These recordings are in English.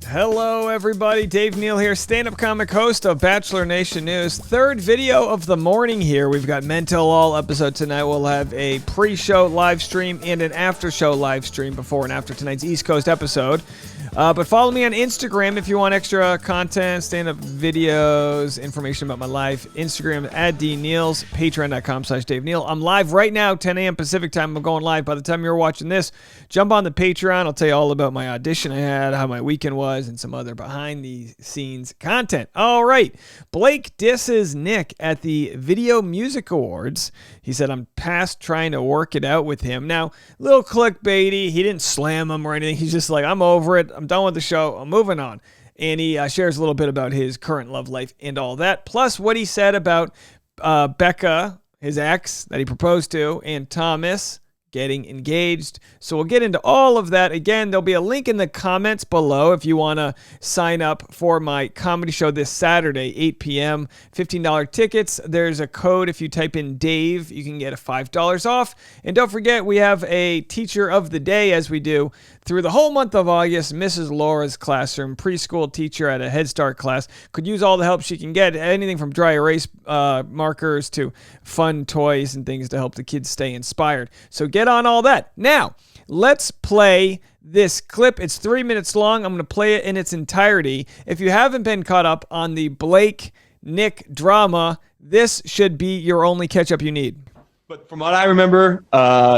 Hello, everybody. Dave Neal here, stand-up comic host of Bachelor Nation News. Third video of the morning here. We've got Men Tell All episode tonight. We'll have a pre-show live stream and an after-show live stream before and after tonight's East Coast episode. But follow me on Instagram if you want extra content, stand-up videos, information about my life. Instagram at DNeals, patreon.com/Dave Neal. I'm live right now, 10 a.m. Pacific time. I'm going live. By the time you're watching this, jump on the Patreon. I'll tell you all about my audition I had, how my weekend was, and some other behind-the-scenes content. All right. Blake disses Nick at the Video Music Awards. He said, I'm past trying to work it out with him. Now, little clickbaity. He didn't slam him or anything. He's just like, I'm over it. I'm done with the show. I'm moving on. And he shares a little bit about his current love life and all that. Plus what he said about Becca, his ex that he proposed to, and Thomas getting engaged. So we'll get into all of that. Again, there'll be a link in the comments below if you want to sign up for my comedy show this Saturday, 8 p.m. $15 tickets. There's a code. If you type in Dave, you can get a $5 off. And don't forget, we have a teacher of the day, as we do through the whole month of August. Mrs. Laura's classroom, preschool teacher at a Head Start class, could use all the help she can get. Anything from dry erase markers to fun toys and things to help the kids stay inspired. So get on all that. Now, let's play this clip. It's 3 minutes long. I'm going to play it in its entirety. If you haven't been caught up on the Blake-Nick drama, this should be your only catch-up you need. But from what I remember,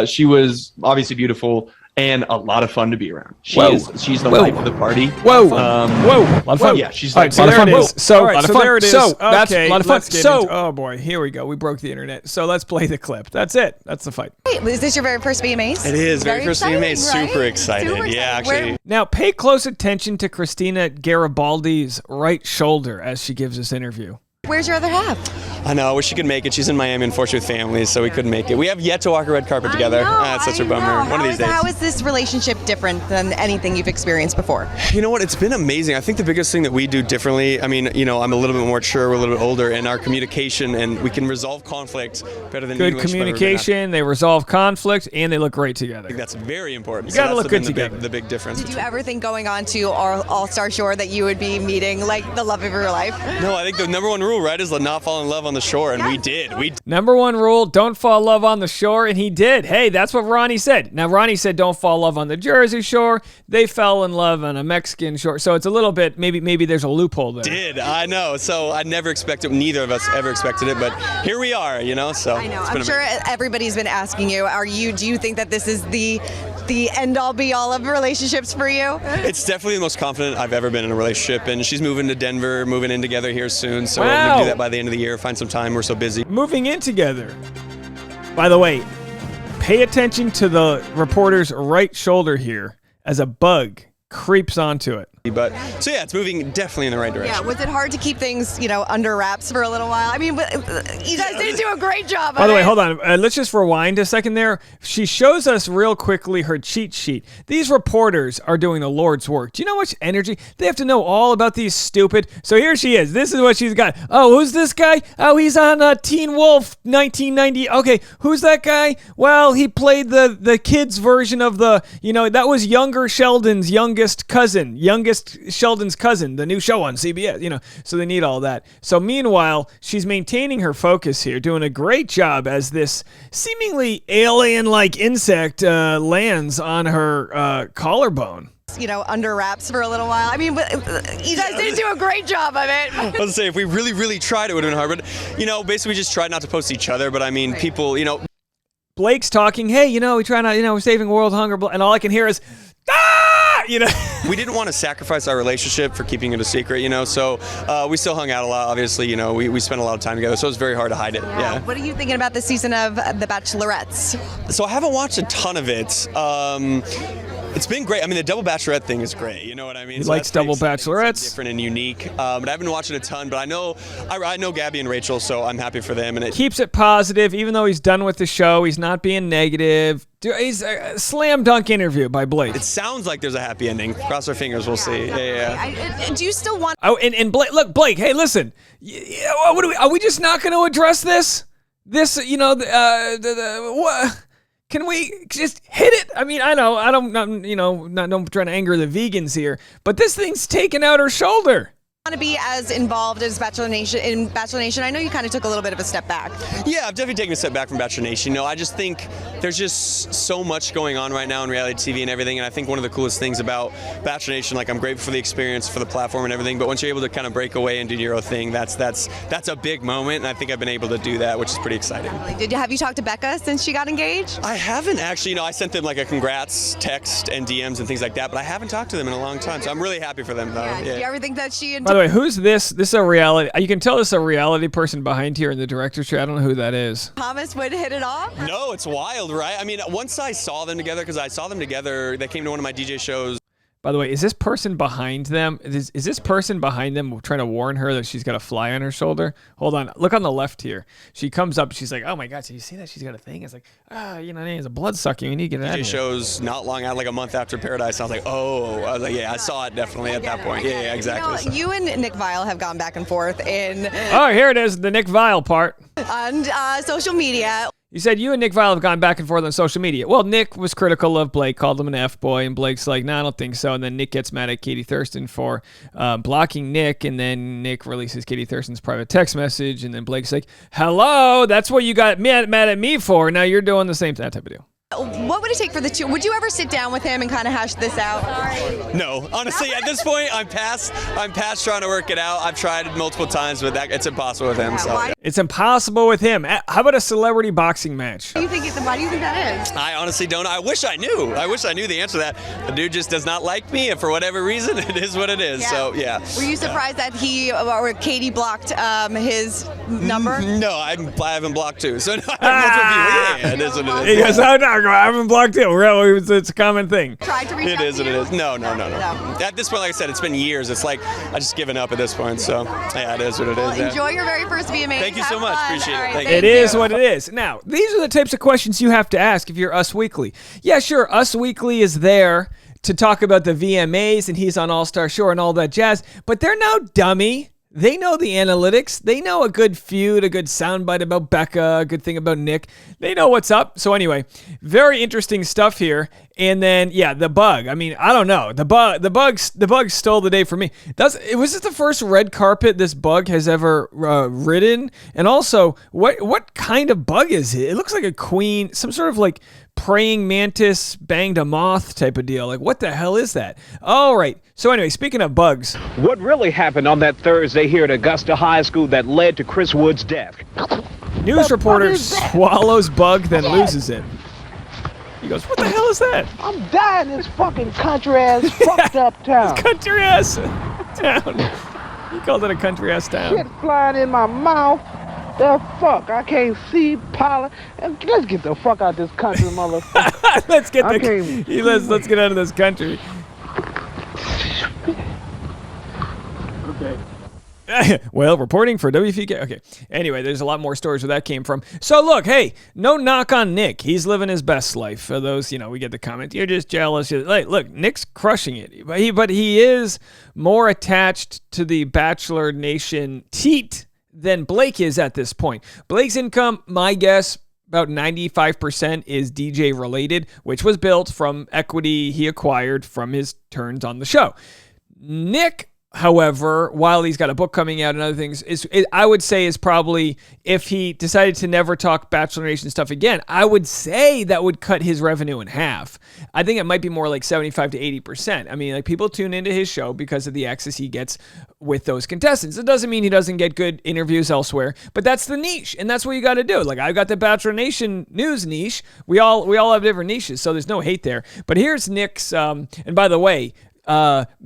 she was obviously beautiful and a lot of fun to be around. She's the life of the party. A lot of fun. Yeah, she's all like right, so there it is. So there it is. So that's a lot of fun. Oh boy, here we go. We broke the internet. So let's play the clip. That's it. That's the fight. Wait, is this your very first VMAs? It is. Very first VMAs. Right? Super excited. Super Yeah, excited. actually. Now pay close attention to Christina Garibaldi's right shoulder as she gives this interview. Where's your other half? I know. I wish she could make it. She's in Miami, unfortunately, with family, so we couldn't make it. We have yet to walk a red carpet together. That's such a bummer. One of these days. How is this relationship different than anything you've experienced before? You know what? It's been amazing. I think the biggest thing that we do differently, I mean, you know, I'm a little bit more mature, we're a little bit older, and our communication, and we can resolve conflict better than Good English. communication. They resolve conflict, and they look great together. I think that's very important. You got to look good the together. The big difference. Did you ever think going on to our All-Star Shore that you would be meeting like the love of your life? No, I think the number one rule, right, is to not fall in love on the shore, and we did. Number one rule, don't fall in love on the shore, and he did. Hey, that's what Ronnie said. Now, Ronnie said don't fall in love on the Jersey shore. They fell in love on a Mexican shore. So it's a little bit, maybe there's a loophole there. I know. So I never expected, neither of us ever expected it, but here we are, you know, so. I know. I'm sure everybody's been asking you, do you think that this is the end-all be-all of relationships for you? It's definitely the most confident I've ever been in a relationship, and she's moving to Denver, moving in together here soon, so we're going to do that by the end of the year, find some time, we're so busy. Moving in together. By the way, pay attention to the reporter's right shoulder here as a bug creeps onto it. But so yeah, it's moving definitely in the right direction. Yeah, was it hard to keep things, under wraps for a little while? I mean, but you guys did do a great job. By the way, hold on. Let's just rewind a second there. She shows us real quickly her cheat sheet. These reporters are doing the Lord's work. Do you know how much energy? They have to know all about these stupid. So here she is. This is what she's got. Oh, who's this guy? Oh, he's on Teen Wolf 1990. Okay, who's that guy? Well, he played the kids version of that was younger Sheldon's youngest Sheldon's cousin, the new show on CBS, so they need all that. So meanwhile, she's maintaining her focus here, doing a great job as this seemingly alien-like insect lands on her collarbone. Under wraps for a little while. I mean, but you guys did do a great job of it. I was going to say, if we really, really tried, it would have been hard. But, basically we just tried not to post each other. But I mean, right. People, Blake's talking, hey, we try not, we're saving world hunger. And all I can hear is, We didn't want to sacrifice our relationship for keeping it a secret, so we still hung out a lot, obviously, we spent a lot of time together, so it was very hard to hide it, yeah. What are you thinking about this season of The Bachelorettes? So I haven't watched a ton of it. It's been great. I mean, the double Bachelorette thing is great, you know what I mean? He likes double Bachelorettes. Different and unique, but I haven't watched it a ton, but I know Gabby and Rachel, so I'm happy for them. And it keeps it positive, even though he's done with the show, he's not being negative. He's a slam dunk interview by Blake. It sounds like there's a happy ending. Cross our fingers, we'll see. Yeah. Do you still want? Oh, and Blake, look, Blake. Hey, listen. Are we just not going to address this? What? Can we just hit it? I mean, I know, I don't, not trying to anger the vegans here, but this thing's taking out her shoulder. Want to be as involved as Bachelor Nation? I know you kind of took a little bit of a step back. Yeah, I've definitely taken a step back from Bachelor Nation. I just think there's just so much going on right now in reality TV and everything, and I think one of the coolest things about Bachelor Nation, like I'm grateful for the experience, for the platform and everything, but once you're able to kind of break away and do your own thing, that's a big moment, and I think I've been able to do that, which is pretty exciting. Have you talked to Becca since she got engaged? I haven't actually. I sent them like a congrats text and DMs and things like that, but I haven't talked to them in a long time, so I'm really happy for them, though. Yeah. Do you ever think that she... By the way, who's this? This is a reality. You can tell this is a reality person behind here in the director's chair. I don't know who that is. Thomas would hit it off? No, it's wild, right? I mean, once I saw them together, because I saw them together, they came to one of my DJ shows. By the way, is this person behind them? Is this person behind them trying to warn her that she's got a fly on her shoulder? Hold on. Look on the left here. She comes up. She's like, oh, my God. So you see that? She's got a thing. It's like, it's a blood sucking. We need to get it out of here. Shows not long out, like a month after Paradise. I was like, I saw it definitely at that point. Yeah, exactly. You and Nick Viall have gone back and forth in... Oh, here it is. The Nick Viall part. On social media. You said you and Nick Viall have gone back and forth on social media. Well, Nick was critical of Blake, called him an F-boy, and Blake's like, no, I don't think so. And then Nick gets mad at Katie Thurston for blocking Nick, and then Nick releases Katie Thurston's private text message, and then Blake's like, hello, that's what you got mad at me for. Now you're doing the same, that type of deal. What would it take for the two? Would you ever sit down with him and kind of hash this out? No, honestly, at this point, I'm past trying to work it out. I've tried it multiple times, but it's impossible with him. So. It's impossible with him. How about a celebrity boxing match? Why do you think that is? I honestly don't. I wish I knew. I wish I knew the answer to that. The dude just does not like me, and for whatever reason, it is what it is. Yeah. So, yeah. Were you surprised that he or Katie blocked his number? No, I haven't blocked too. So, no, it is what it is. He goes, oh, no, I haven't blocked him. It's a common thing. Tried to reach out It is to what you? it is. No. At this point, like I said, it's been years. It's like I just given up at this point. So, yeah, it is what it is. Well, enjoy your very first VMA. Thank you so much. Appreciate it. Thank you. It is what it is. Now, these are the types of questions you have to ask if you're Us Weekly. Yeah, sure, Us Weekly is there to talk about the VMAs, and he's on All-Star Shore and all that jazz, but they're no dummy. They know the analytics. They know a good feud, a good soundbite about Becca, a good thing about Nick. They know what's up. So anyway, very interesting stuff here. And then, yeah, the bug. I mean, I don't know. The bug stole the day for me. Was this the first red carpet this bug has ever ridden? And also, what kind of bug is it? It looks like a queen, some sort of like praying mantis banged a moth type of deal. Like, what the hell is that? All right. So anyway, speaking of bugs. What really happened on that Thursday here at Augusta High School that led to Chris Wood's death? News reporter swallows bug, then loses it. He goes, what the hell is that? I'm dying in this fucking country-ass fucked up town. Country-ass town. He called it a country-ass town. Shit flying in my mouth. The fuck, I can't see pollen. Let's get the fuck out of this country, motherfucker. let's get out of this country. Okay. Well, reporting for WFK. Okay. Anyway, there's a lot more stories where that came from. So look, hey, no knock on Nick. He's living his best life. For those, we get the comment, you're just jealous. Look, Nick's crushing it. But he is more attached to the Bachelor Nation teat than Blake is at this point. Blake's income, my guess, about 95% is DJ related, which was built from equity he acquired from his turns on the show. Nick, however, while he's got a book coming out and other things, I would say is probably, if he decided to never talk Bachelor Nation stuff again, I would say that would cut his revenue in half. I think it might be more like 75 to 80%. I mean, like, people tune into his show because of the access he gets with those contestants. It doesn't mean he doesn't get good interviews elsewhere, but that's the niche, and that's what you got to do. Like, I've got the Bachelor Nation news niche. We all have different niches, so there's no hate there. But here's Nick's, and by the way,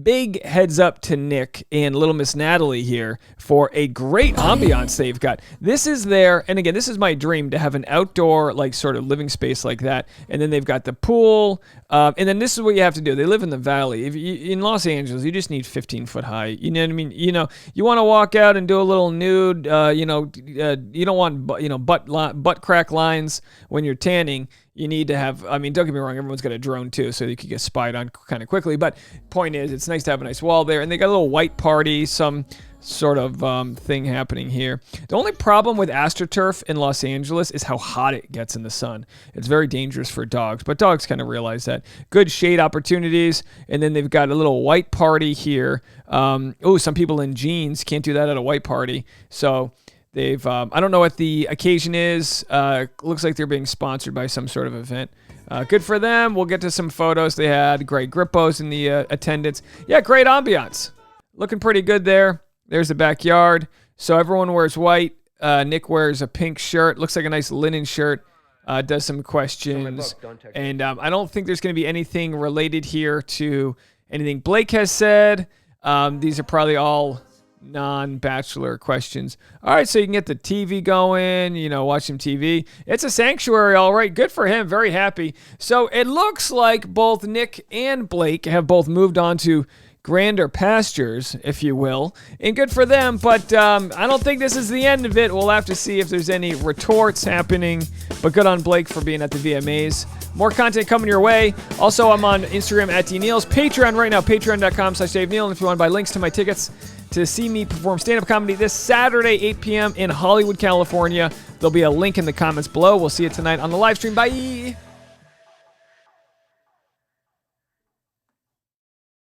big heads up to Nick and Little Miss Natalie here for a great ambiance they've got. This is there, and again, this is my dream to have an outdoor, like, sort of living space like that. And then they've got the pool, and then this is what you have to do. They live in the valley. In Los Angeles, you just need 15 foot high. You know what I mean? You want to walk out and do a little nude. You don't want butt crack lines when you're tanning. You need to have, don't get me wrong, everyone's got a drone too, so you could get spied on kind of quickly. But point is, it's nice to have a nice wall there. And they got a little white party, some sort of thing happening here. The only problem with AstroTurf in Los Angeles is how hot it gets in the sun. It's very dangerous for dogs, but dogs kind of realize that. Good shade opportunities, and then they've got a little white party here. Some people in jeans can't do that at a white party. So they've, I don't know what the occasion is. Looks like they're being sponsored by some sort of event. Good for them. We'll get to some photos. They had Greg Grippos in the attendance. Yeah, great ambiance. Looking pretty good there. There's the backyard. So everyone wears white. Nick wears a pink shirt. Looks like a nice linen shirt. Does some questions. And I don't think there's going to be anything related here to anything Blake has said. These are probably all non-Bachelor questions. All right, so you can get the TV going, watch some TV. It's a sanctuary, all right. Good for him. Very happy. So it looks like both Nick and Blake have both moved on to grander pastures, if you will, and good for them, but I don't think this is the end of it. We'll have to see if there's any retorts happening, but good on Blake for being at the VMAs. More content coming your way. Also, I'm on Instagram at DNeals, Patreon right now, patreon.com/DaveNeal, and if you want to buy links to my tickets to see me perform stand-up comedy this Saturday, 8 p.m. in Hollywood, California, there'll be a link in the comments below. We'll see you tonight on the live stream. Bye!